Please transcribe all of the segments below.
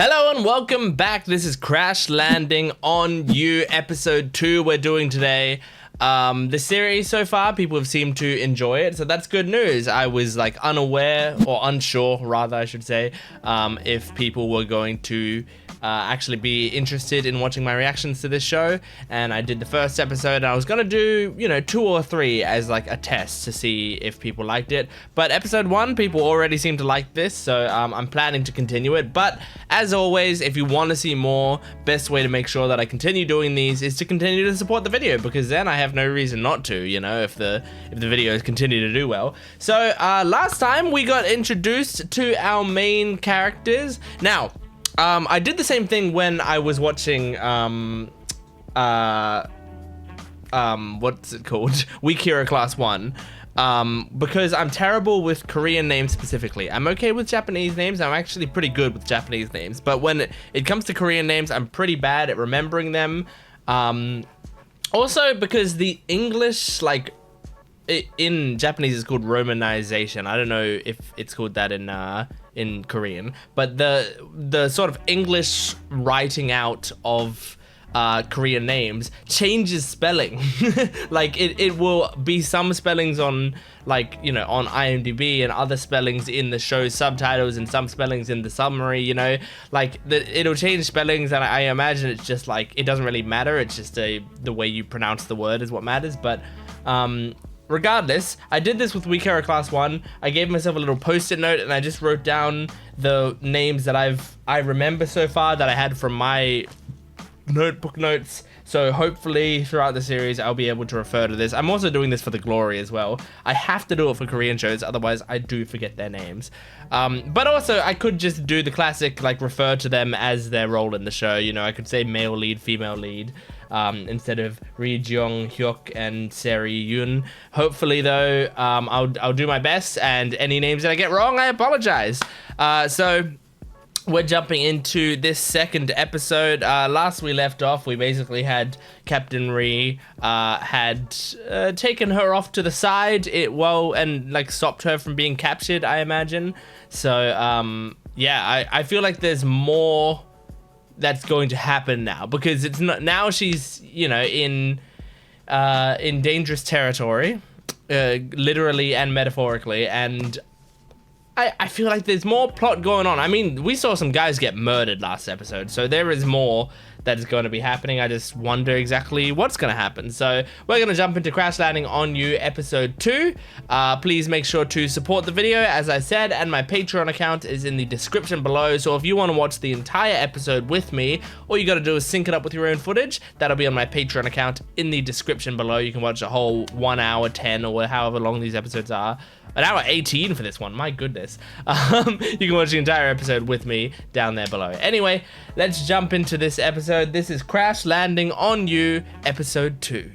Hello and welcome back. This is Crash Landing on You, episode 2 we're doing today. The series so far, people have seemed to enjoy it, so that's good news. I was like unaware, or unsure rather I should say, if people were going to actually be interested in watching my reactions to this show, and I did the first episode and I was gonna do, 2 or 3 as like a test to see if people liked it, but episode 1 people already seem to like this, so I'm planning to continue it. But as always, if you want to see more, best way to make sure that I continue doing these is to continue to support the video, because then I have no reason not to, if the videos continue to do well. So last time we got introduced to our main characters. Now I did the same thing when I was watching what's it called? Weak Hero Class 1. Because I'm terrible with Korean names specifically. I'm okay with Japanese names. I'm actually pretty good with Japanese names. But when it comes to Korean names, I'm pretty bad at remembering them. Also because the English, like, in Japanese is called romanization. I don't know if it's called that in Korean, but the sort of English writing out of Korean names changes spelling. Like it will be some spellings on, like, on IMDb and other spellings in the show's subtitles and some spellings in the summary, like it'll change spellings, and I imagine it's just like, it doesn't really matter, it's just the way you pronounce the word is what matters. But regardless, I did this with Weak Hero Class 1. I gave myself a little post-it note and I just wrote down the names that I remember so far that I had from my notebook notes. So hopefully throughout the series I'll be able to refer to this. I'm also doing this for the glory as well. I have to do it for Korean shows, otherwise I do forget their names. But also I could just do the classic, like, refer to them as their role in the show. I could say male lead, female lead, instead of Ri Jeong Hyuk and Seri Yoon. Hopefully though, I'll do my best, and any names that I get wrong, I apologize. So we're jumping into this second episode. Last we left off, we basically had Captain Ri had taken her off to the side, and like stopped her from being captured, I imagine. So yeah, I feel like there's more that's going to happen now, because it's not, now she's in dangerous territory, literally and metaphorically, and I feel like there's more plot going on. I mean, we saw some guys get murdered last episode, so there is more that is going to be happening. I just wonder exactly what's going to happen. So we're going to jump into Crash Landing on You episode 2. Please make sure to support the video, as I said, and my Patreon account is in the description below. So if you want to watch the entire episode with me, all you got to do is sync it up with your own footage. That'll be on my Patreon account in the description below. You can watch a whole 1 hour 10 or however long these episodes are. An hour 18 for this one, my goodness. You can watch the entire episode with me down there below. Anyway, let's jump into this episode. This is Crash Landing on You, episode 2.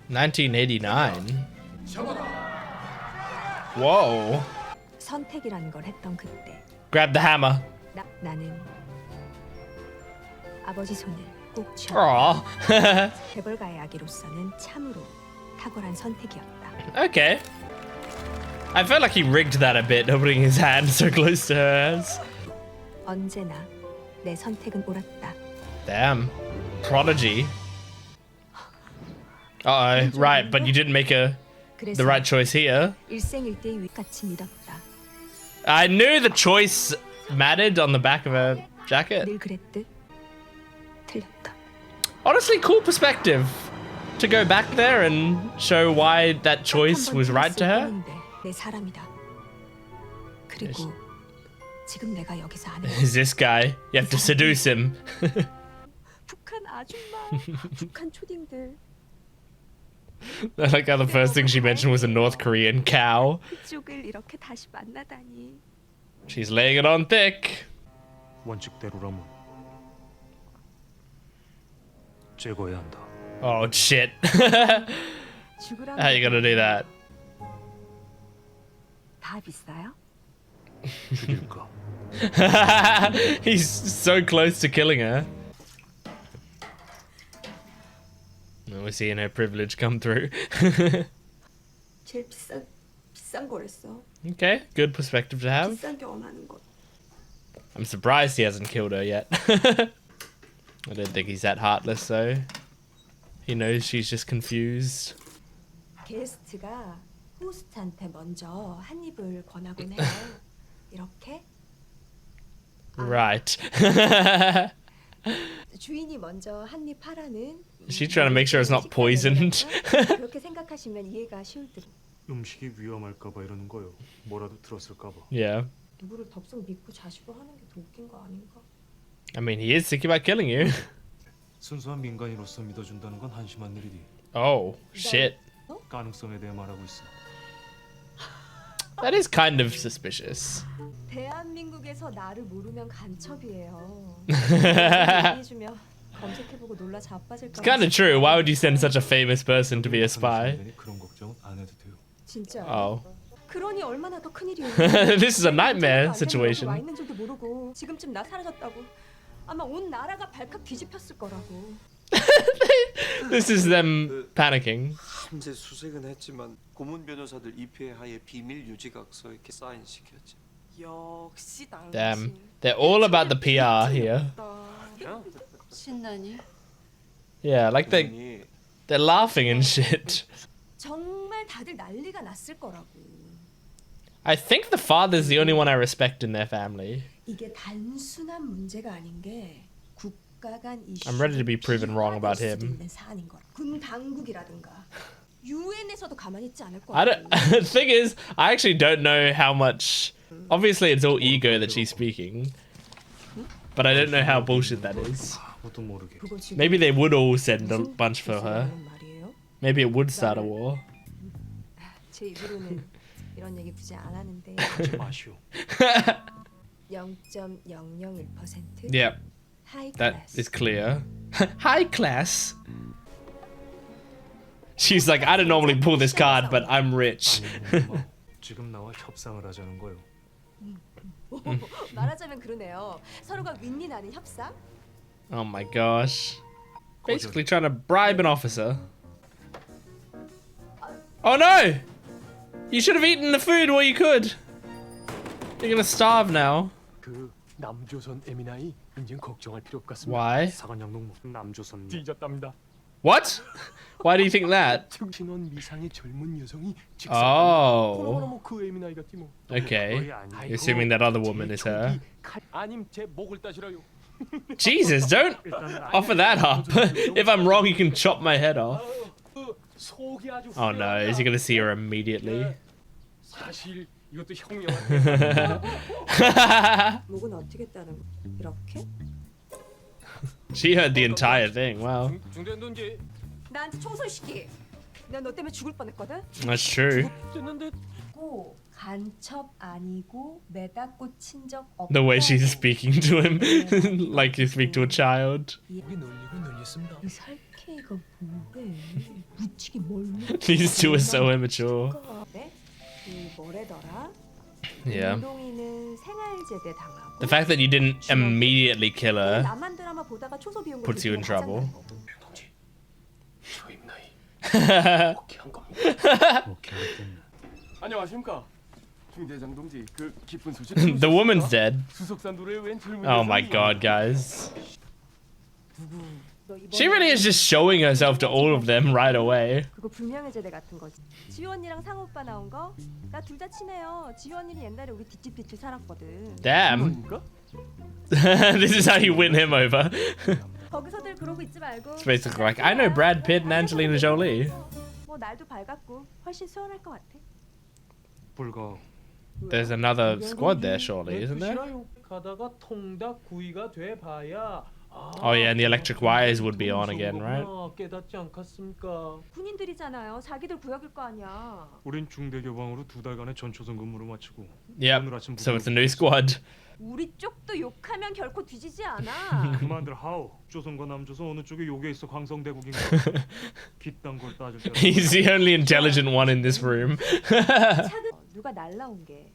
1989. Whoa. 선택이라는 걸 했던 그때. Grab the hammer. 나는 아버지 손을 꼭 쥐어. Aw. 재벌가의 아기로서는 참으로 탁월한 선택이었다. Okay. I felt like he rigged that a bit, opening his hand so close to hers. 언제나 내 선택은 옳았다. Damn. Prodigy. Uh-oh. Right, but you didn't make the right choice here. 일생일대의 위같이 믿었다. I knew the choice mattered on the back of her jacket. 늘 그랬듯 틀렸다. Honestly, cool perspective to go back there and show why that choice was right to her. 내 사람이다. 그리고 지금 내가 여기서 안 해. Is this guy? You have to seduce him. 북한 아줌마, 북한 초딩들. I like how the first thing she mentioned was a North Korean cow. 그쪽을 이렇게 다시 만나다니. She's laying it on thick. 원칙대로라면 제거해야 한다. Oh shit. How you gonna do that? 다 비싸요? 죽일까? He's so close to killing her. We're seeing her privilege come through. 제일 비싼 거랬어. Okay, good perspective to have. 비싼 경험하는 것. I'm surprised he hasn't killed her yet. I don't think he's that heartless though. He knows she's just confused. 게스트가 호스트한테 먼저 한 입을 권하곤 해요. 이렇게 Right. 주인이 먼저 한 입 하라는. She's trying to make sure it's not poisoned. 그렇게 생각하시면 이해가 쉬울 듯. 음식이 위험할까봐 이러는 거요. 뭐라도 들었을까봐. Yeah. 누구를 덥석 믿고 자시고 하는 게 더 웃긴 거 아닌가? I mean, he is thinking about killing you. 순수한 민간인으로서 믿어준다는 건 한심한 일이디. Oh, shit. 가능성에 대해 말하고 있어. That is kind of suspicious. 대한민국에서 나를 모르면 간첩이에요. 얘기해주면 검색해보고 놀라 자빠질까. It's kind of true. Why would you send such a famous person to be a spy? 그런 걱정은 안 해도 돼요. 진짜. Oh. 그러니 얼마나 더 큰일이에요. This is a nightmare 와 situation. 있는 줄도 모르고 지금쯤 나 사라졌다고 아마 온 나라가 발칵 뒤집혔을 거라고. This is them panicking. 함재 수색은 했지만 고문 변호사들 입회 하에 비밀 유지각서에 이렇게 사인시켰지. 역시 당신. Damn. They're all about the PR here. 신나니? Yeah, like 그러니 they're laughing and shit. 정말 다들 난리가 났을 거라고. I think the father's the only one I respect in their family. 이게 단순한 문제가 아닌 게 국가 간 이슈. I'm ready to be proven wrong about him. 있는 사안인 거라. 군 당국이라든가 유엔에서도 가만히 있지 않을 거야. I don't. The thing is, I actually don't know how much. Obviously, it's all ego that she's speaking, but I don't know how bullshit that is. 아무도 모르게. Maybe they would all send a bunch for her. Maybe it would start a war. 제 입으로는 이런 얘기 굳이 안 하는데. 하지 마시오. 0.001%. Yeah, 하이 that 클래스. is clear. High class. She's like, I don't normally pull this card, but I'm rich. 아니, 엄마, 지금 나와 협상을 하자는 거요. 말하자면 그러네요. 서로가 윈윈하는 협상? Oh my gosh. Basically trying to bribe an officer. Oh no! You should have eaten the food while you could. You're gonna starve now. 그 남조선 에미나이 이제 걱정할 필요 없겠습니다. Why? 사관 양농 남조선 뒤졌답니다. What? Why do you think that? 신원 미상의 젊은 여성이 Oh. 그 에미나이 같지 뭐. Okay. Assuming that other woman is her. 아님 제 목을 따시라요. Jesus, don't offer that up. If I'm wrong, you can chop my head off. 속이 아주 Oh no, is he gonna see her immediately? 사실 이것도 형님한테 목은 어떻게 따는 거? 이렇게? She heard the entire thing. Wow. 중대한돈지 나한테 총설시키. 내가 너 때문에 죽을 뻔했거든. That's true. 됐는데 고 간첩 아니고 매다 꽂힌 적 없다. The way she's speaking to him. Like you speak to a child. 우리 놀리고 놀렸습니다. 이 살케이가 뭐래? 묻히기 뭘? These two are so immature. 네? 그 뭐래더라? Yeah. 운동이는 생활제대 당하고. The fact that you didn't immediately kill her 남한 드라마 보다가 초소 비용을 puts you in trouble. 동지 저 에미나이 오케이 한 겁니다. 오케이. 안녕하십니까 중대장 동지 그 기쁜 소식 The woman's dead. 수석산도로에 웬 젊은 Oh my 여성이 god, guys. 너 이번에 She really is just showing herself to all of them right away. 그거 불명예 제대 같은 거지. 지효 언니랑 상호 오빠 나온 거? 나 둘 다 친해요. 지효 언니는 옛날에 우리 뒷집 살았거든. Damn. 뭡니까? This is how you win him over. 거기서들 그러고 있지 말고. It's basically like, I know Brad Pitt and Angelina Jolie. 뭐 날도 밝았고 훨씬 수월할 것 같아. 불가. There's another squad there, surely, isn't there? 가다가 통닭 구이가 돼 봐야 Oh yeah, and the electric wires would be on again, right? 깨닫지 않겠습니까? 군인들이잖아요. 자기들 구역일 거 아니야. 우린 중대 교방으로 2달간의 전초선 근무를 마치고 Yep. 오늘 아침 So it's a new squad. 우리 쪽도 욕하면 결코 뒤지지 않아. 그만들 하오. 조선과 남조선 어느 쪽에 욕에 있어 광성대국인가? 깃딴 걸 따질 때. He's the only intelligent one in this room. 차근 누가 날라온 게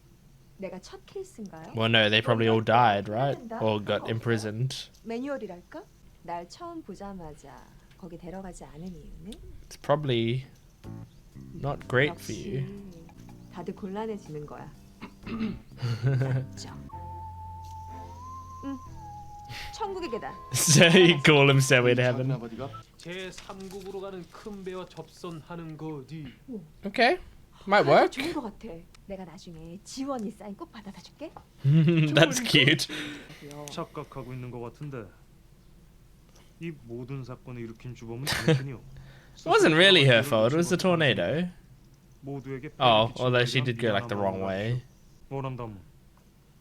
내가 첫 케이스인가요? Well, no, they probably all died, right? Or got imprisoned. 매뉴얼이랄까? 날 처음 보자마자 거기 데려가지 않은 이유는? It's probably not great for you. 다들 곤란해지는 거야. 맞죠? 천국의 계단. So you call him Stairway to Heaven. 아버지가 제 3국으로 가는 큰 배와 접선하는 거지. Okay, might 아주 work. 좋은 것 같아. 내가 나중에 지원이 사인 꼭 받아다 줄게. That's cute. 착각하고 있는 것 같은데 이 모든 사건을 일으킨 주범은 당신이요. It wasn't really her fault. It was the tornado. 모두에게 Oh, although she did go like the wrong way. 원한다면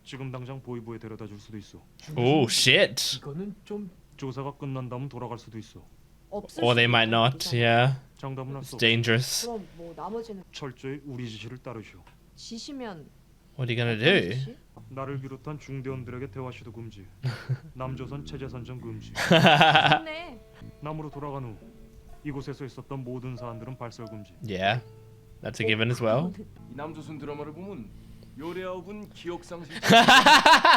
지금 당장 보이부에 데려다 줄 수도 있어. Oh shit. 이거는 좀 조사가 끝난다면 돌아갈 수도 있어. 없을 Or they 수도 might 있다니까. not. Yeah, 장담은 할 it's 수 없어. dangerous. 그럼 뭐 나머지는 철저히 우리 지시를 따르시오. 지시면 What are you gonna do? 지시? 나를 비롯한 중대원들에게 대화 시도 금지. 남조선 체제 선정 금지. 좋네. 남으로 돌아간 후 이곳에서 있었던 모든 사안들은 발설 금지. Yeah, that's a given as well. 이 남조선 드라마를 보면 요래아분 기억상실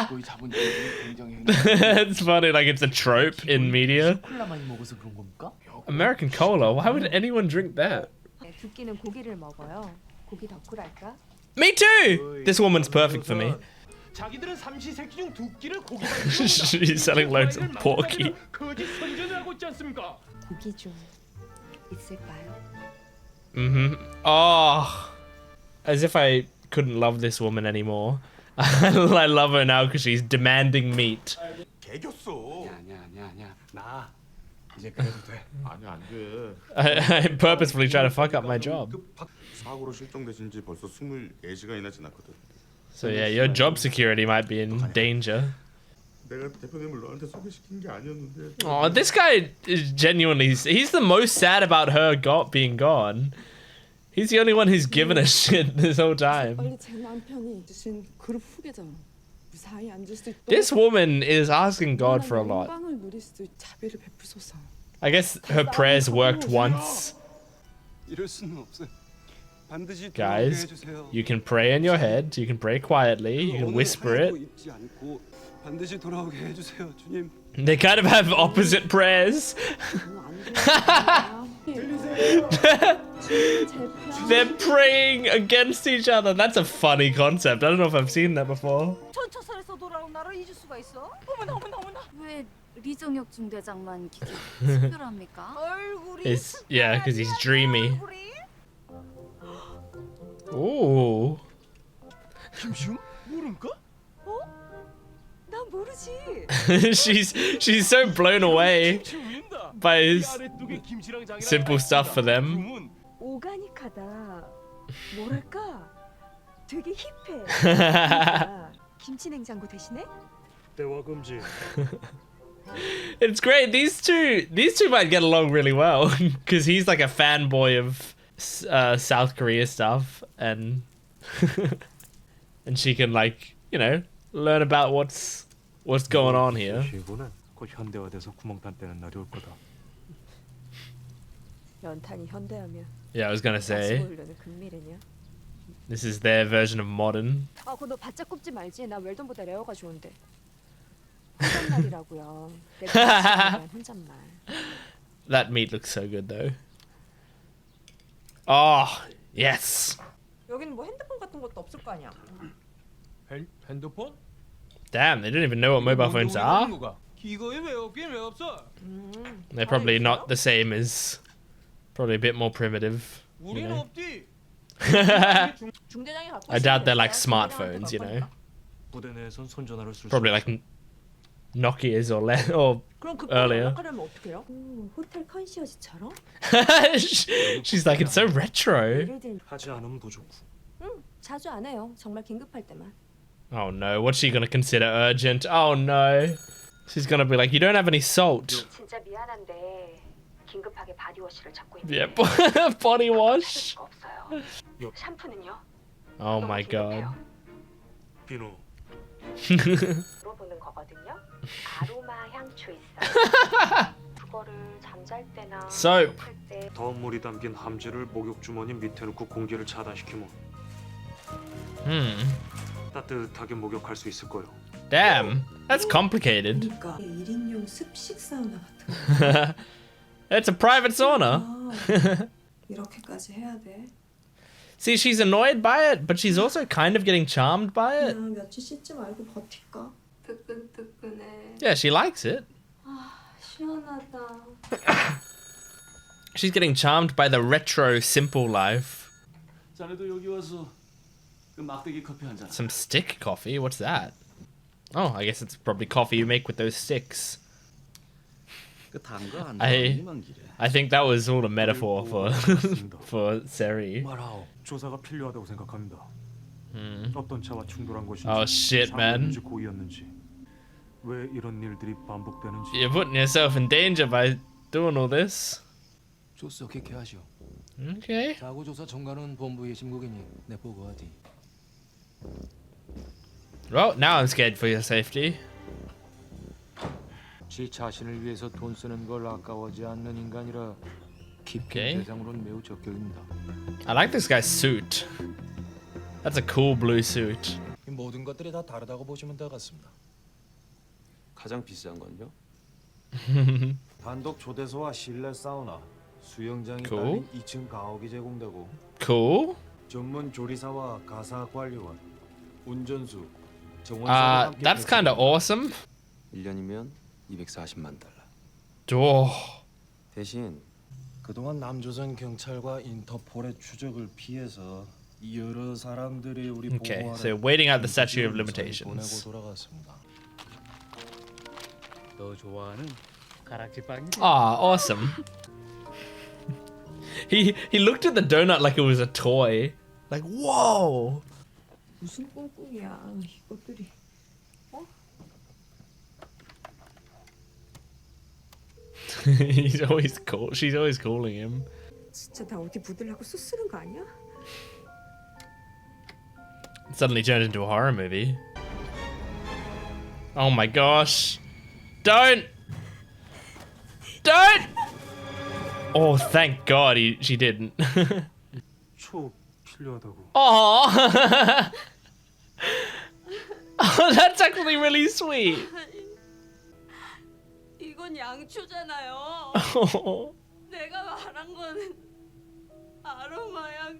거의 자본주의 굉장히 행동. It's funny, like it's a trope in media. 콜라 많이 먹어서 그런 겁니까? American cola. Why would anyone drink that? 두 끼는 고기를 먹어요. 고기 덕후랄까? Me too. This woman's perfect for me. 자기들은 삼시세끼 중 두 끼를 고기만 She's selling loads of porky. 거짓 선전을 하고 있지 않습니까? 고기 좀 있을까요? Oh, as if I couldn't love this woman anymore. I love her now because she's demanding meat. 개겼어. 아니야. 나 이제 그래도 돼. 아니 안 돼. I purposefully try to fuck up my job. 사고로 실종되신 지 벌써 24시간이나 지났거든. So yeah, your job security might be in danger. 내가 대표님을 너한테 소개시킨 게 아니었는데. Oh, this guy is genuinely, he's the most sad about her being gone. He's the only one who's given a shit this whole time. 빨리 제 남편이 주신 그룹 후계자로 무사히 앉을 수 있도록 This woman is asking God for a lot. 영광을 누릴 수 있도록 자비를 베푸소서. I guess her prayers worked once. 이럴 수는 없어요. 반드시 돌아오게 Guys, 해주세요. you can pray in your head, you can pray quietly, you can whisper it. 잊지 않고 반드시 돌아오게 해주세요, 주님. They kind of have opposite prayers. They're praying against each other. That's a funny concept. I don't know if I've seen that before. 천처설에서 돌아온 나를 잊을 수가 있어? 어머나. 왜 리정혁 중대장만 기계 특별합니까? 얼굴이 It's yeah, because he's dreamy. Ooh. 김시웅? 모릅니까? 난 모르지. she's so blown away 김시웅입니다. by 이 his 아랫뚝에 김씨랑 장이랑 simple stuff for them. 그러면 오가닉하다. 뭐랄까? 되게 힙해. 그러니까 김치 냉장고 대신에 대화 금지. It's great. These two might get along really well because he's like a fanboy of South Korea stuff, and and she can, like, you know, learn about what's going on here. 시고는 곧 현대화돼서 구멍탄 떼는 날이 올 거다. 연탄이 현대하면 Yeah, I was gonna 다시 say 보이려는 금미래냐? this is their version of modern. 아, 그거 너 바짝 꼽지 말지. 나 웰던보다 레어가 좋은데. 혼잣말이라고요. 내가 지금 혼잣말. That meat looks so good though. Oh yes. 여기는 뭐 핸드폰 같은 것도 없을 거 아니야. 핸드폰? Damn, they don't even know what mobile phones are. 이거에 왜 없긴 왜 없어? They're probably not the same as. Probably a bit more primitive. You 우리는 know? 없지. 중대장이 갖고 I doubt they're 있으면 like 됐어. smartphones, you know. 부대 내에선 손전화를 쓸 수 Probably 없어. like Nokia's or or 그럼 그 earlier. 연락하려면 어떻게 해요? 호텔 컨시어지처럼? She's like, it's so retro. 예를 들면 하지 않으면 더 좋고. 자주 안 해요. 정말 긴급할 때만. Oh no, what's she gonna consider urgent? Oh no. She's gonna be like, you don't have any salt. 진짜 미안한데 긴급하게 바디워시를 찾고 Yeah, body wash. 수가 없어요. 샴푸는요? Oh my god. 비누. 물어보는 거거든요. 아로마 향초 있어요. 그거를 잠잘 때나 Soap. 목욕할 때 더 물이 담긴 함지를 목욕 주머니 밑에 놓고 공기를 차단시키면 따뜻하게 목욕할 수 있을 거요. Damn, that's complicated. 그러니까 1인용 습식 사우나 같은 거. It's a private sauna. 이렇게까지 해야 돼? See, she's annoyed by it, but she's also kind of getting charmed by it. 그냥 며칠 씻지 말고 버틸까? 뜨끈뜨끈해. Yeah, she likes it. 시원하다. She's getting charmed by the retro simple life. 자네도 여기 와서 그 막대기 커피 한 잔. Some stick coffee? What's that? Oh, I guess it's probably coffee you make with those sticks. I think that was all a metaphor for for Seri. 조사가 필요하다고 생각합니다. 어떤 차와 충돌한 것인지, Oh shit, man. 사고인지 고의였는지, 왜 이런 일들이 반복되는지. You're putting yourself in danger by doing all this. 조석케 하시오. Okay. 사고 조사 전가는 본부의 심국이니 내 보고하디. Well, now I'm scared for your safety. 지 자신을 위해서 돈 쓰는 걸 아까워하지 않는 인간이라 깊은 Okay. 대상으로는 매우 적격입니다. I like this guy's suit. That's a cool blue suit. 이 모든 것들이 다 다르다고 보시면 될 것 같습니다. 가장 비싼 건요? 단독 조대소와 실내 사우나, 수영장이 Cool. 딸린 2층 가옥이 제공되고 Cool. 전문 조리사와 가사 관리원, 운전수, 정원사와 함께 That's kind of awesome. 1년이면 240만 달러. Oh. 대신 그동안 남조선 경찰과 인터폴의 추적을 피해서 여러 사람들이 우리 Okay, 보호하는 so waiting out the statute of 보내고 limitations. 돌아갔습니다. 너 좋아하는 가락지빵이. Ah, awesome. He looked at the donut like it was a toy. Like, whoa. 무슨 꿍꿍이야 이것들이. She's always calling him. 진짜 나 어디 묻으려고 쑤쓰는 거 아니야? It suddenly turned into a horror movie. Oh my gosh. Don't! Oh, thank God she didn't. 초 필요하다고. Oh, oh, that's actually really sweet. 이건 양초잖아요. Oh. 내가 말한 거는 아로마 향.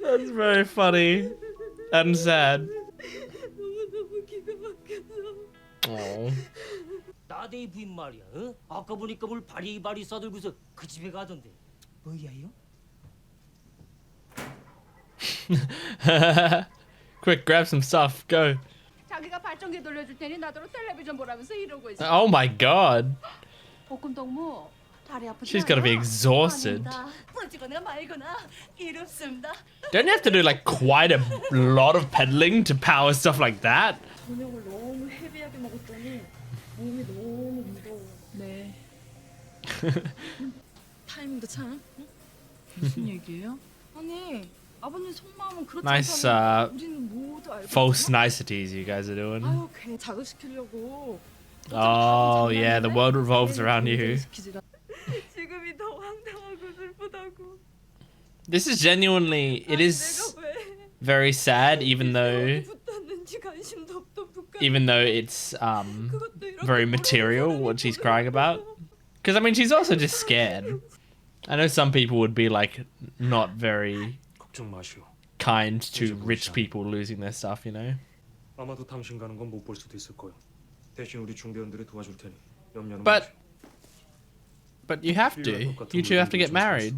That's very funny and sad. 너무너무 기가 막혀서. Oh. 나대이 부인 말이야. 어? 아까 보니까 뭘 바리바리 싸들고서 그 집에 가던데. 뭐야요? Quick, grab some stuff. Go. 자기가 발전기 돌려줄 테니 나더러 텔레비전 보라면서 이러고 있어. Oh my God. 볶음 동무 다리 아프지 She's gotta be exhausted. 부러지거나 말거나 이렇습니다. Don't you have to do like quite a lot of pedaling to power stuff like that? 저녁을 너무 헤비하게 먹었더니 몸이 너무 무거워. 네. 타이밍도 참. 응? 무슨 얘기예요? 아니 아버님 속마음은 그렇지 Nice, 않다고 우리는 모두 알고 False 있잖아? niceties you guys are doing. 아유 괜히 자극시키려고. Oh yeah, the world revolves around you. 지금이 더 황당하고 슬프다고. This is genuinely, it is very sad, even though it's very material what she's crying about. Because I mean, she's also just scared. I know some people would be like not very 걱정 마시오. kind to rich people losing their stuff, you know. 아마도 당신 가는 건 못 볼 수도 있을 거요. 대신 우리 중대원들이 도와줄 테니 염려는 But 마시오. you have to. You two have to get married.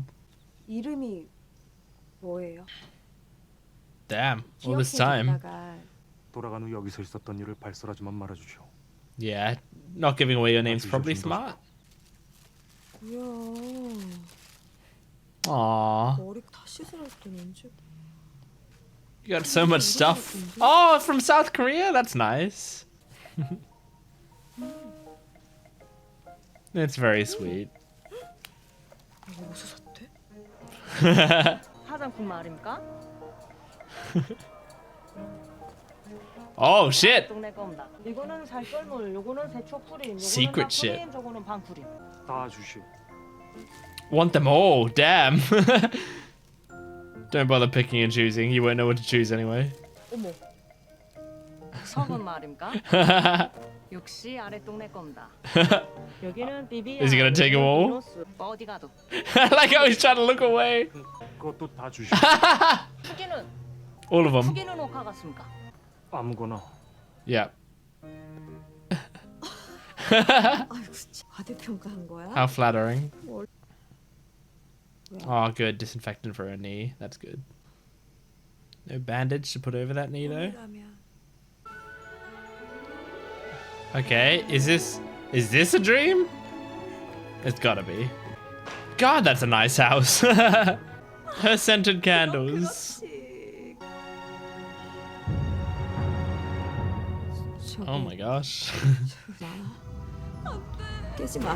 이름이 뭐예요? Damn, all this time. 돌아간 후 여기서 있었던 일을 발설하지만 말아주시오. Yeah, not giving away your name's probably smart. 뭐야? Aww, 머리 다 씻어놨더니 언제? you got so much stuff. Oh, from South Korea? That's nice. It's very sweet. 어디서 샀대? 화장품 말입니까? Oh shit! 동네 겁니다. 이거는 살썰물, 요거는 세척 크림, 요거는 Secret shit. 크림, 저거는 방크림. 다 주시오. Want them all, damn. Don't bother picking and choosing. You won't know what to choose anyway. 어머. 석은 말입니까? 역시 아랫동네 겁니다. 여기는 비비. Is he gonna take them all? 어디가도. I like how he's trying to look away. 그것도 다 주시오. 후기는 All of them. 후기는 오카 같습니까? 아무거나. Yeah. 아이고 과대평가한 거야? How flattering. Oh, good. Disinfectant for her knee. That's good. No bandage to put over that knee, though. Okay, is this a dream? It's gotta be. God, that's a nice house. Her scented candles. Oh my gosh. 깨지 마.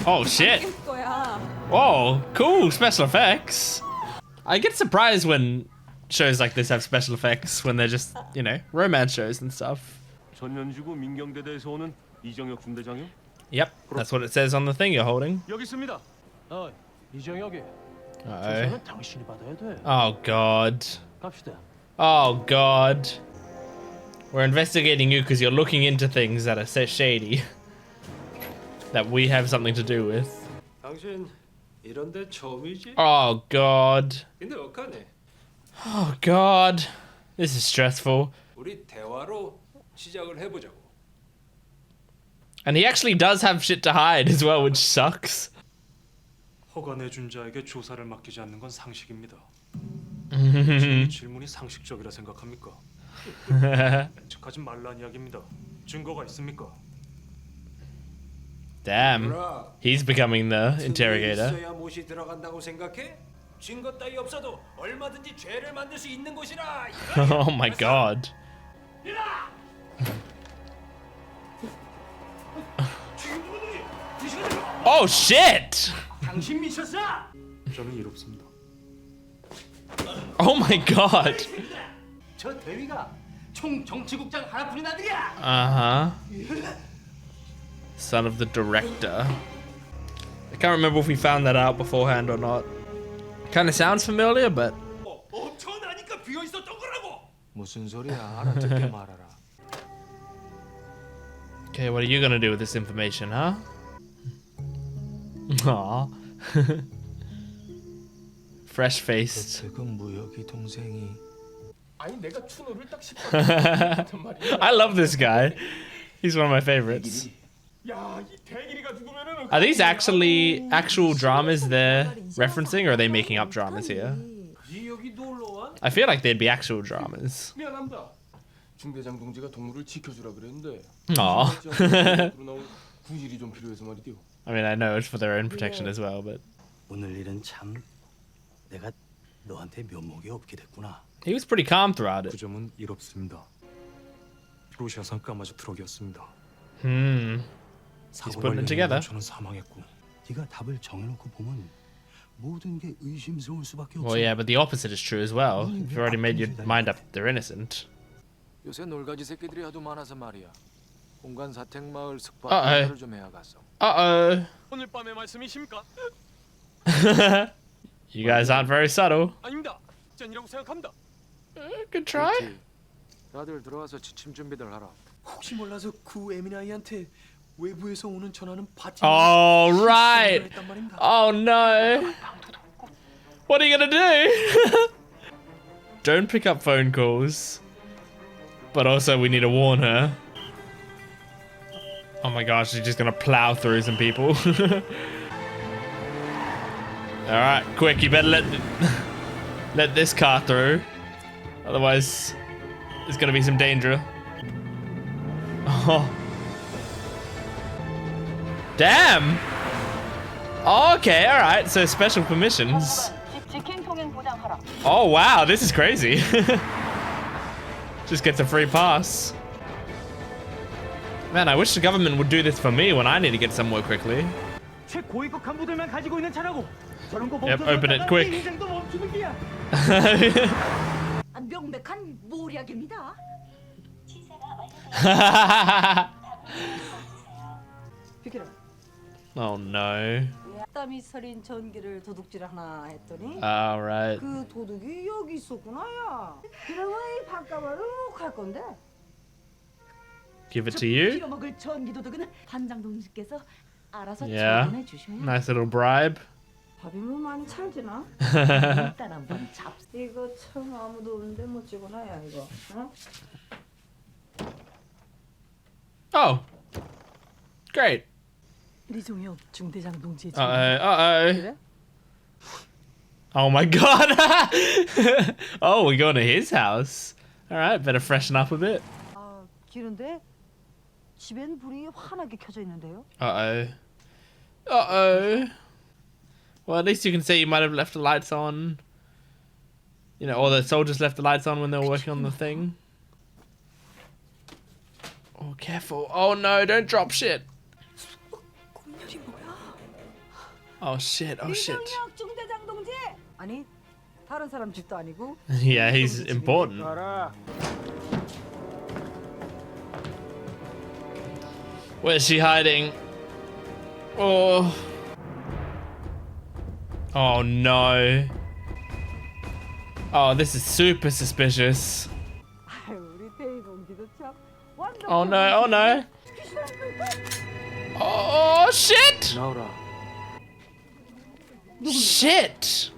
Oh shit. 거야. Whoa, cool special effects. I get surprised when shows like this have special effects when they're just, you know, romance shows and stuff. 전년지구 민경대대에서 오는 이정혁 중대장이요? Yep, that's what it says on the thing you're holding. 여기 있습니다. 이정혁이 Uh-oh. 조사는 당신이 받아야 돼. Oh god. 갑시다. Oh god. We're investigating you because you're looking into things that are so shady. That we have something to do with. 당신 이런데 처음이지? Oh god. 근데 어떡하네? Oh god. This is stressful. 우리 대화로 시작을 해보자고. And he actually does have shit to hide as well, which sucks. 허가 내준 자에게 조사를 맡기지 않는 건 상식입니다. 질문이 상식적이라 생각합니까? 즉하지 말란 이야기입니다. 증거가 있습니까? Damn. He's becoming the interrogator. 있어야 못이 들어간다고 생각해? 증거 따위 없어도 얼마든지 죄를 만들 수 있는 곳이라. Oh my god. Oh shit! 당신 미쳤어? 저는 이롭습니다. Oh my god. 저 대위가 총 정치국장 하나뿐인 아들이야. Uh-huh. Son of the director. I can't remember if we found that out beforehand or not. Kind of sounds familiar, but... 엄청나니까 비어 있었던 거라고. 무슨 소리야? 알아듣게 말하라. Okay, what are you gonna do with this information, huh? Aww. Fresh-faced. 그 무역이 동생이. 아니 내가 추노를 딱 10번. I love this guy. He's one of my favorites. 야, 이 대길이가 죽으면은 Are these actually actual dramas they're referencing, or are they making up dramas here? 여기 놀러 와? I feel like they'd be actual dramas. 미안합니다. 중대장 동지가 동물을 지켜주라 그랬는데. Aw. 앞으로 나온 구실이 좀 필요해서 말이디요. I mean, I know it's for their own protection as well, but 오늘 일은 참 내가 너한테 면목이 없게 됐구나. he was pretty calm throughout 그 it. 점은 이롭습니다. 로시아산 까마귀 트럭이었습니다. He's putting it together. 저는 사망했고. 네가 답을 정해놓고 보면 모든 게 의심스러울 수밖에 없어. Well, yeah, but the opposite is true as well. If you've already made your mind up, they're innocent. 요새 놀가지 새끼들이 하도 많아서 말이야. 공간 사택 마을 숙박 Uh-oh. 공사를 좀 해야겠어. Uh-oh. 오늘 밤의 말씀이십니까? You guys aren't very subtle. 아닙니다. 짠이라고 생각합니다. Good try. 그렇지. 다들 들어와서 지침 준비들 하라. 혹시 몰라서 그 에미나이한테 외부에서 오는 전화는 받지 All right. 했단 말입니다. Oh no. What are you gonna do? Don't pick up phone calls. But also we need to warn her. Oh my gosh, she's just gonna plow through some people. Alright, quick, you better let this car through. Otherwise, there's gonna be some danger. Oh. Damn! Okay, alright, so special permissions. Oh wow, this is crazy. Just gets a free pass. Man, I wish the government would do this for me when I need to get somewhere quickly. 최고위급 간부들만 가지고 있는 차라고. 저런 거 Yep, open it quick. 인생도 멈추는 기야. 명백한 모략입니다. 비키라. Oh no. 땀이 서린 전기를 도둑질 하나 했더니 Alright. 그 도둑이 여기 있었구나야. 그러면 이 밥가마를 갈 건데. Give it to you. 빌어먹을 전기도둑은 반장 동지께서 알아서 Yeah. 처분해 주셔야. Nice little bribe. 밥이 뭐 많이 찰지나? 일단 한번 잡. 이거 참 아무도 없는데 뭐 찍어놔야 이거. 어? Oh, great. 리종혁 중대장 동지. Uh-oh. Oh my god. Oh, we're going to his house. All right, better freshen up a bit. 아, 기른데 집엔 불이 환하게 켜져 있는데요. Uh-oh. Uh-oh. Well, at least you can say you might have left the lights on. You know, or the soldiers left the lights on when they were working on the thing. Oh, careful. Oh no, don't drop shit. Oh shit, oh shit. 리종혁 중대장 동지. 아니, 다른 사람 집도 아니고. Yeah, he's important. Where's she hiding? Oh. Oh no. Oh, this is super suspicious. 우리 대희 동지도 참 완전. Oh no, oh no. Oh shit! 나오라. Shit!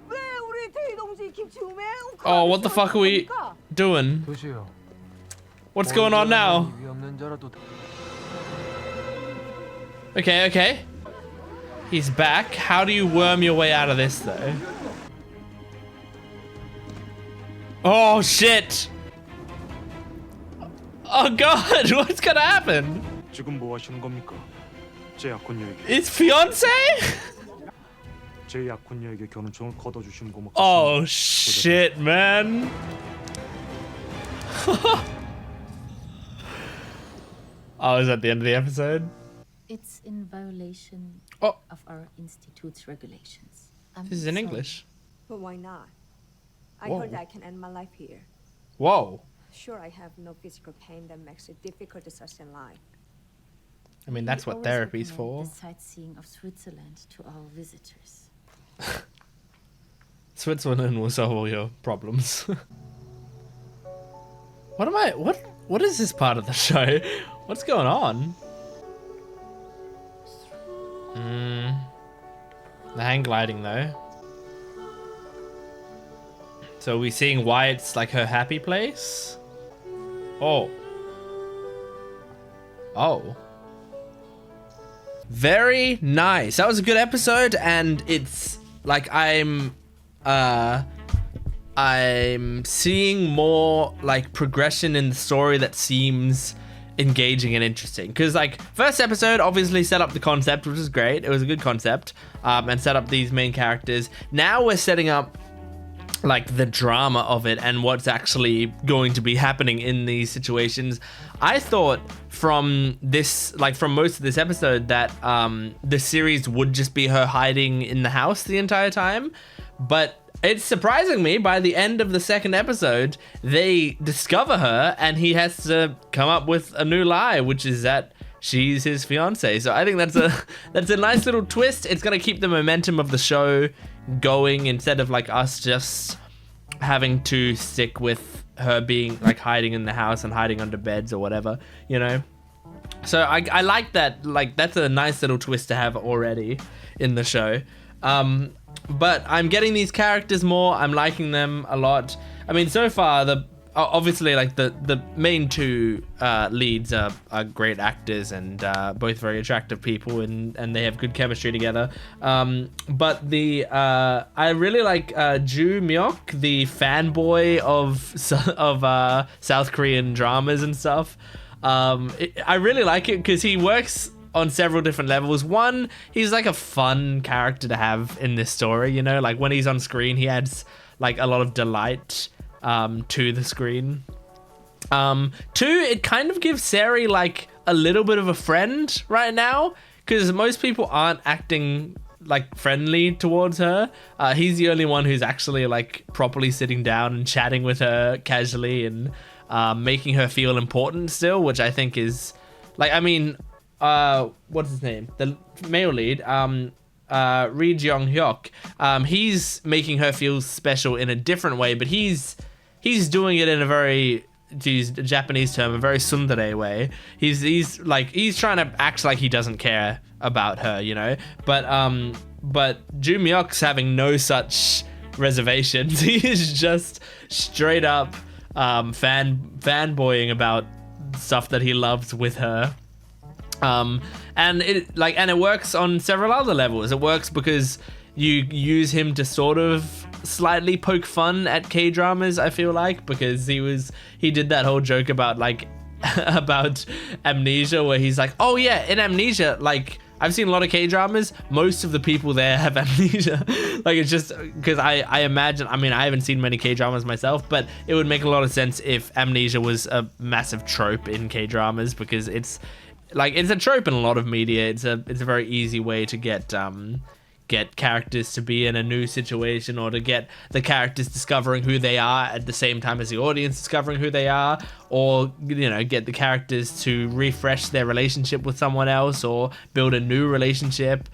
왜 우리 대희 동지 김치움에? Oh, what the fuck are we doing? 도시요. What's going on now? 위없는 자라도 Okay, okay. He's back. How do you worm your way out of this, though? Oh, shit! Oh, God! What's gonna happen? 지금 뭐 하시는 겁니까? 제 약혼녀에게 It's fiance? 제 약혼녀에게 결혼청을 걷어주시는 거 먹겠습니다. Oh, shit, man. Oh, is that the end of the episode? It's in violation Oh. of our institute's regulations. This is in English. But why not? I Whoa. heard I can end my life here. Whoa. Sure, I have no physical pain that makes it difficult to sustain life. I mean, that's what therapy's for. The sightseeing of Switzerland to our visitors. Switzerland will solve all your problems. What is this part of the show? What's going on? The hang gliding though. So are we seeing why it's like her happy place? Oh. Oh. Very nice. That was a good episode, and it's like I'm seeing more like progression in the story that seems engaging and interesting. Because like first episode obviously set up the concept, which is great. It was a good concept, and set up these main characters. Now we're setting up like the drama of it and what's actually going to be happening in these situations. I thought from this, like from most of this episode, that the series would just be her hiding in the house the entire time, but it's surprising me, by the end of the second episode, they discover her and he has to come up with a new lie, which is that she's his fiance. So I think that's a nice little twist. It's gonna keep the momentum of the show going instead of like us just having to stick with her being like hiding in the house and hiding under beds or whatever, you know. So I like that. Like that's a nice little twist to have already in the show. But I'm getting these characters more. I'm liking them a lot. I mean, so far obviously like the main two leads are great actors and both very attractive people, and they have good chemistry together. But I really like Joo Myok, the fanboy of South Korean dramas and stuff. I really like it because he works on several different levels. One, he's like a fun character to have in this story, you know, like when he's on screen, he adds like a lot of delight to the screen. Two, it kind of gives Sari like a little bit of a friend right now, because most people aren't acting like friendly towards her. He's the only one who's actually like properly sitting down and chatting with her casually and making her feel important still, which I think is like, I mean, what's his name? The male lead, Ri Jong-hyuk. He's making her feel special in a different way, but he's doing it in a very to use a Japanese term, a very tsundere way. He's trying to act like he doesn't care about her, you know. But Joo Myuk's having no such reservations. He is just straight up fanboying about stuff that he loves with her. And it works on several other levels. It works because you use him to sort of slightly poke fun at K-dramas, I feel like, because he did that whole joke about like about Amnesia, where he's like, oh yeah, in Amnesia, like I've seen a lot of K-dramas, most of the people there have amnesia. Like, it's just because I imagine, I mean, I haven't seen many K-dramas myself, but it would make a lot of sense if amnesia was a massive trope in K-dramas, because it's a trope in a lot of media. It's a very easy way to get characters to be in a new situation, or to get the characters discovering who they are at the same time as the audience discovering who they are, or, you know, get the characters to refresh their relationship with someone else or build a new relationship.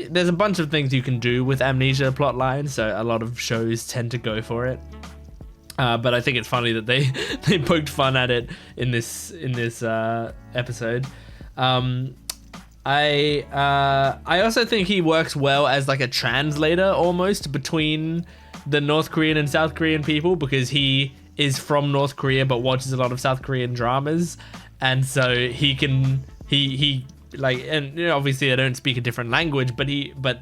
There's a bunch of things you can do with amnesia plotline, so a lot of shows tend to go for it. But I think it's funny that they poked fun at it in this episode. I also think he works well as like a translator almost between the North Korean and South Korean people, because he is from North Korea but watches a lot of South Korean dramas, and so he like, and you know, obviously they don't speak a different language, but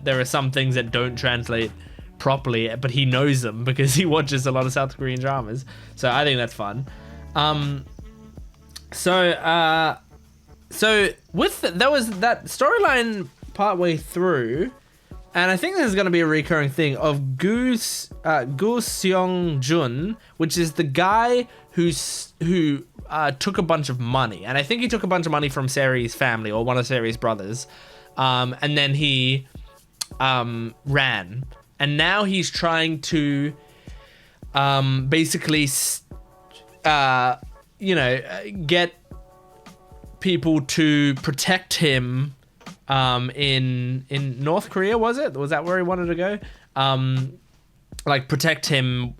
there are some things that don't translate properly, but he knows them because he watches a lot of South Korean dramas. So I think that's fun. So there was that storyline partway through, and I think this is going to be a recurring thing of Gu Seong Jun, which is the guy who took a bunch of money, and I think he took a bunch of money from Seri's family or one of Seri's brothers, and then he ran, and now he's trying to basically get people to protect him in North Korea. Was that where he wanted to go? Like, protect him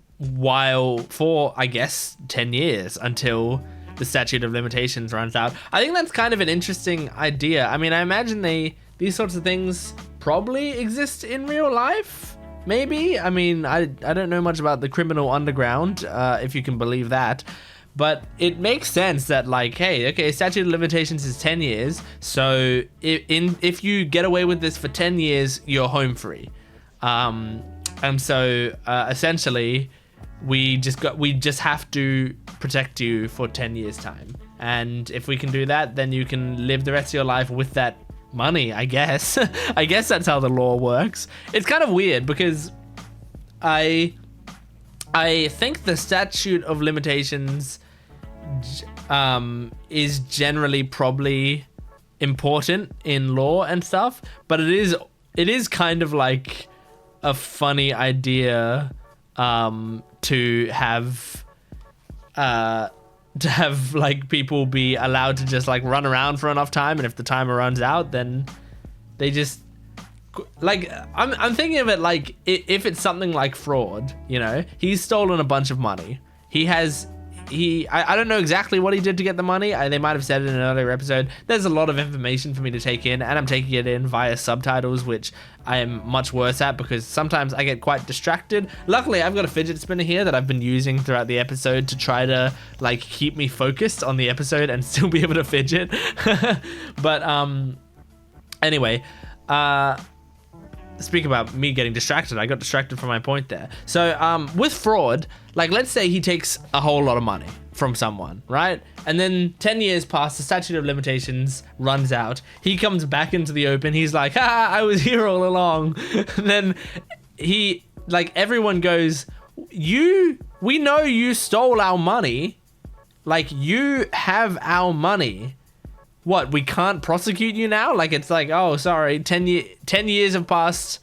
for I guess 10 years until the statute of limitations runs out. I think that's kind of an interesting idea. I mean, I imagine these sorts of things probably exist in real life, maybe. I mean, I don't know much about the criminal underground, if you can believe that. But it makes sense that, like, hey, okay, statute of limitations is 10 years. So if you get away with this for 10 years, you're home free. And so essentially, we just have to protect you for 10 years time. And if we can do that, then you can live the rest of your life with that money, I guess. I guess that's how the law works. It's kind of weird because I think the statute of limitations is generally probably important in law and stuff, but it is kind of like a funny idea to have like people be allowed to just like run around for enough time, and if the timer runs out, then they just, like, I'm thinking of it like, if it's something like fraud, you know, he's stolen a bunch of money. I don't know exactly what he did to get the money. They might have said it in another episode. There's a lot of information for me to take in, and I'm taking it in via subtitles, which I am much worse at because sometimes I get quite distracted. Luckily, I've got a fidget spinner here that I've been using throughout the episode to try to, like, keep me focused on the episode and still be able to fidget. But anyway, speak about me getting distracted. I got distracted from my point there. So with fraud, like, let's say he takes a whole lot of money from someone, right? And then 10 years pass, the statute of limitations runs out. He comes back into the open. He's like, I was here all along. And then everyone goes, we know you stole our money. Like, you have our money. What, we can't prosecute you now? Like, it's like, oh, sorry, 10 years have passed.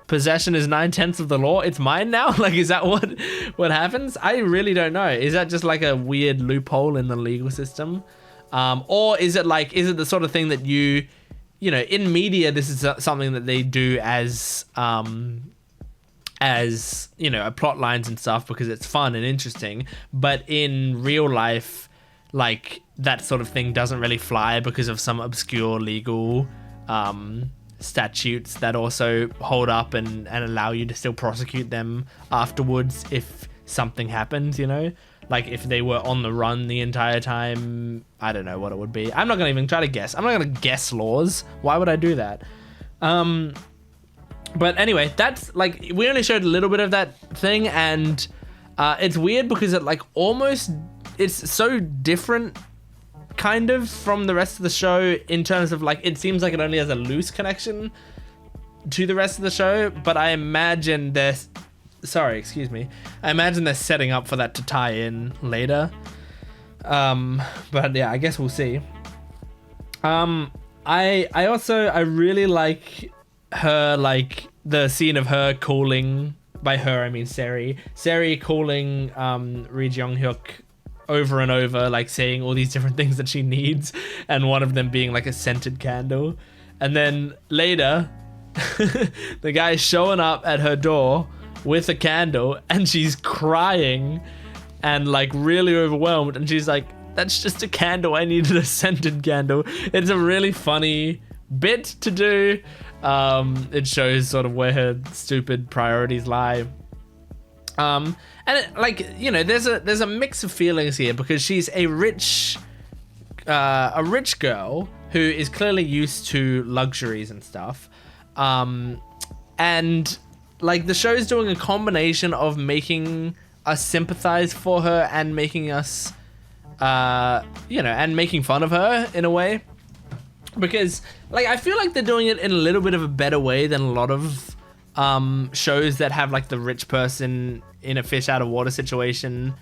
Possession is 9/10 of the law. It's mine now? Like, is that what happens? I really don't know. Is that just like a weird loophole in the legal system? Or is it the sort of thing that you know, in media, this is something that they do as as, you know, plot lines and stuff because it's fun and interesting. But in real life, like, that sort of thing doesn't really fly because of some obscure legal statutes that also hold up and allow you to still prosecute them afterwards if something happens, you know? Like, if they were on the run the entire time, I don't know what it would be. I'm not going to even try to guess. I'm not going to guess laws. Why would I do that? But anyway, that's, like, we only showed a little bit of that thing, and it's weird because it, like, almost, it's so different, kind of, from the rest of the show in terms of, like, it seems like it only has a loose connection to the rest of the show, but I imagine there's... Sorry, excuse me. I imagine they're setting up for that to tie in later. But yeah, I guess we'll see. I really like her, like, the scene of her calling, by her I mean Seri calling Ri Jong-hyuk over and over, like, saying all these different things that she needs, and one of them being like a scented candle. And then later the guy's showing up at her door with a candle, and she's crying and, like, really overwhelmed, and she's like, that's just a candle, I needed a scented candle. It's a really funny bit to do. It shows sort of where her stupid priorities lie. And it, like, you know, there's a mix of feelings here because she's a rich girl who is clearly used to luxuries and stuff. And, like, the show's doing a combination of making us sympathize for her and making us, you know, and making fun of her in a way. Because, like, I feel like they're doing it in a little bit of a better way than a lot of shows that have, like, the rich person in a fish out of water situation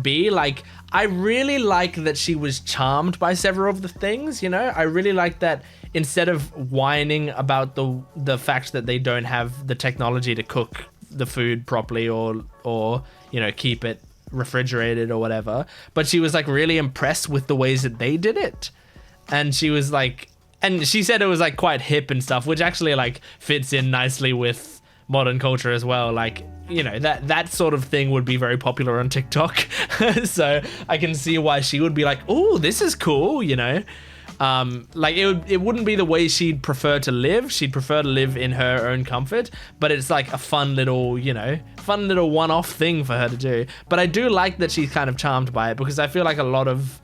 be. Like, I really like that she was charmed by several of the things, you know? I really like that instead of whining about the fact that they don't have the technology to cook the food properly or you know, keep it refrigerated or whatever, but she was, like, really impressed with the ways that they did it. And she was like, and she said it was, like, quite hip and stuff, which actually, like, fits in nicely with modern culture as well. Like, you know, that sort of thing would be very popular on TikTok. So I can see why she would be like, oh, this is cool, you know? Like, it wouldn't be the way she'd prefer to live. She'd prefer to live in her own comfort, but it's, like, a fun little, you know, fun little one-off thing for her to do. But I do like that she's kind of charmed by it, because I feel like a lot of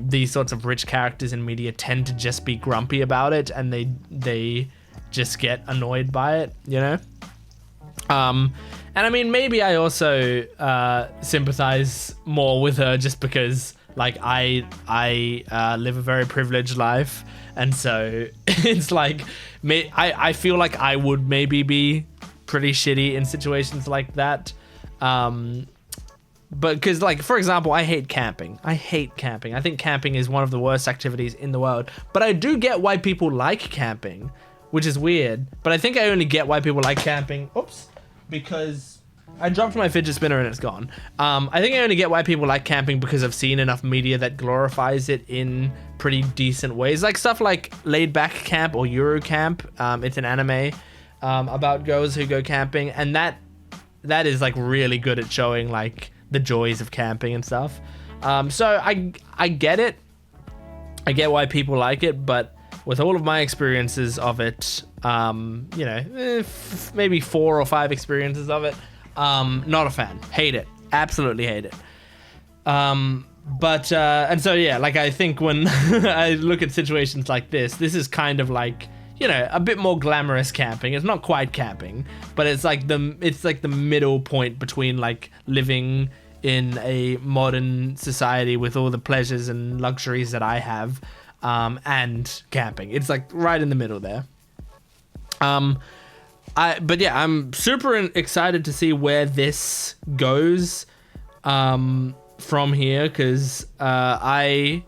these sorts of rich characters in media tend to just be grumpy about it, and they just get annoyed by it, you know? And I mean, maybe I also sympathize more with her just because, like, I live a very privileged life, and so it's like, I feel like I would maybe be pretty shitty in situations like that. But because, like, for example, I hate camping. I think camping is one of the worst activities in the world. But I do get why people like camping, which is weird. But I think I only get why people like camping. Oops. Because I dropped my fidget spinner and it's gone. I think I only get why people like camping because I've seen enough media that glorifies it in pretty decent ways. Like stuff like Laid Back Camp or Euro Camp. It's an anime about girls who go camping. And that is, like, really good at showing, like, the joys of camping and stuff. So I get it. I get why people like it, but with all of my experiences of it, you know, maybe 4 or 5 experiences of it, not a fan. Hate it. Absolutely hate it. But and so, yeah, like, I think when I look at situations like this is kind of like, you know, a bit more glamorous camping. It's not quite camping, but it's like the middle point between, like, living in a modern society with all the pleasures and luxuries that I have, and camping. It's, like, right in the middle there. But yeah, I'm super excited to see where this goes from here, because I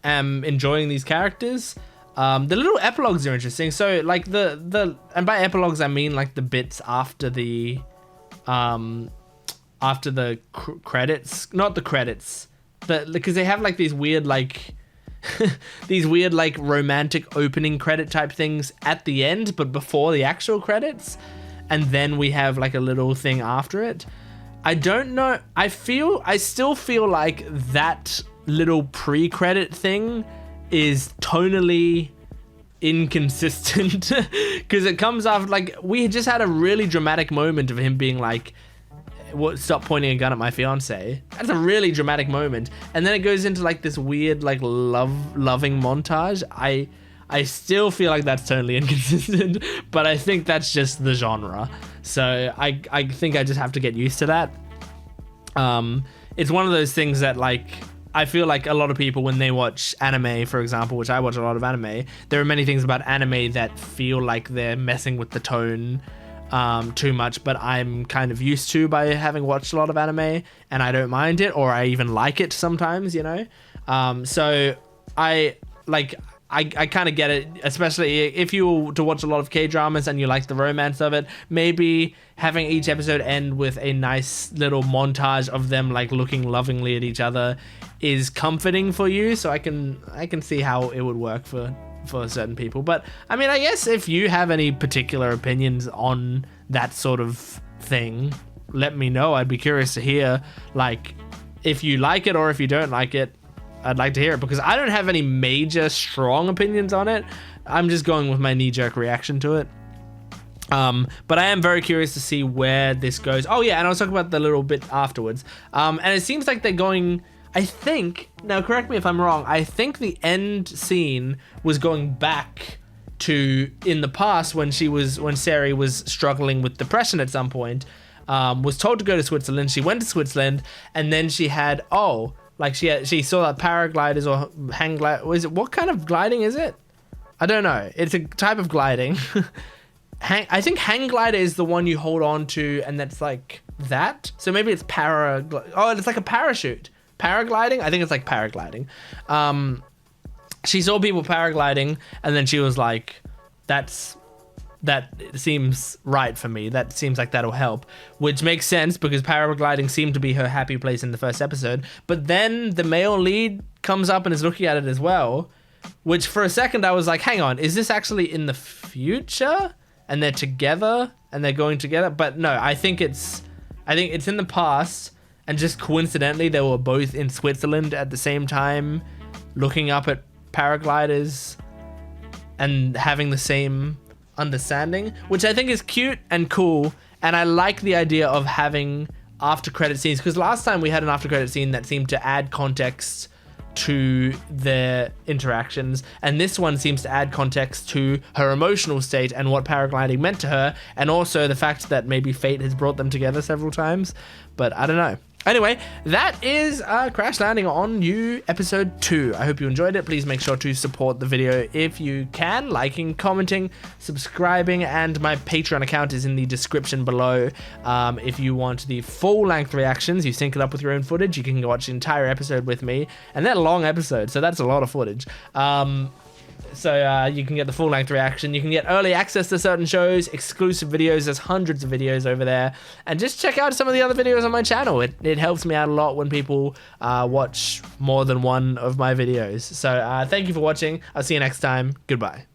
am enjoying these characters. The little epilogues are interesting. So, like, and by epilogues I mean, like, the bits after the credits, not the credits, because they have, like, these weird, like like, romantic opening credit type things at the end, but before the actual credits. and then we have like a little thing after it. I don't know. I still feel like that little pre-credit thing is tonally inconsistent because it comes after, like, we just had a really dramatic moment of him being like, "What? Stop pointing a gun at my fiance." That's a really dramatic moment, and then it goes into like this weird like loving montage. I still feel like that's totally inconsistent, but I think that's just the genre. So I think I just have to get used to that. It's one of those things that, like, I feel like a lot of people, when they watch anime, for example, which I watch a lot of anime, there are many things about anime that feel like they're messing with the tone too much, but I'm kind of used to by having watched a lot of anime, and I don't mind it, or I even like it sometimes, you know? So I kind of get it, especially if you were to watch a lot of K-dramas and you like the romance of it. Maybe having each episode end with a nice little montage of them like looking lovingly at each other is comforting for you. So I can see how it would work for certain people. But I mean, I guess if you have any particular opinions on that sort of thing, let me know. I'd be curious to hear, like, if you like it or if you don't like it. I'd like to hear it, because I don't have any major strong opinions on it. I'm just going with my knee-jerk reaction to it. But I am very curious to see where this goes. Oh yeah, and I was talking about the little bit afterwards. And it seems like they're going, I think, now correct me if I'm wrong, I think the end scene was going back to in the past when Sari was struggling with depression at some point, was told to go to Switzerland. She went to Switzerland, and then she had, like she saw that paragliders or hang glide. What kind of gliding is it? I don't know. It's a type of gliding. I think hang glider is the one you hold on to, and that's like that. So maybe it's it's like a parachute. Paragliding? I think it's like paragliding. She saw people paragliding, and then she was like, that seems right for me. That seems like that'll help, which makes sense because paragliding seemed to be her happy place in the first episode. But then the male lead comes up and is looking at it as well, which for a second I was like, hang on, is this actually in the future? And they're together and they're going together? But no, I think it's in the past, and just coincidentally they were both in Switzerland at the same time looking up at paragliders and having the same understanding, which I think is cute and cool, and I like the idea of having after credit scenes, because last time we had an after credit scene that seemed to add context to their interactions, and this one seems to add context to her emotional state and what paragliding meant to her, and also the fact that maybe fate has brought them together several times, but I don't know. Anyway, that is Crash Landing on You episode 2. I hope you enjoyed it. Please make sure to support the video if you can, liking, commenting, subscribing, and my Patreon account is in the description below. If you want the full-length reactions, you sync it up with your own footage, you can watch the entire episode with me, and they're long episodes, so that's a lot of footage. So you can get the full-length reaction, you can get early access to certain shows, exclusive videos, there's hundreds of videos over there, and just check out some of the other videos on my channel. It helps me out a lot when people watch more than one of my videos. So thank you for watching, I'll see you next time, goodbye.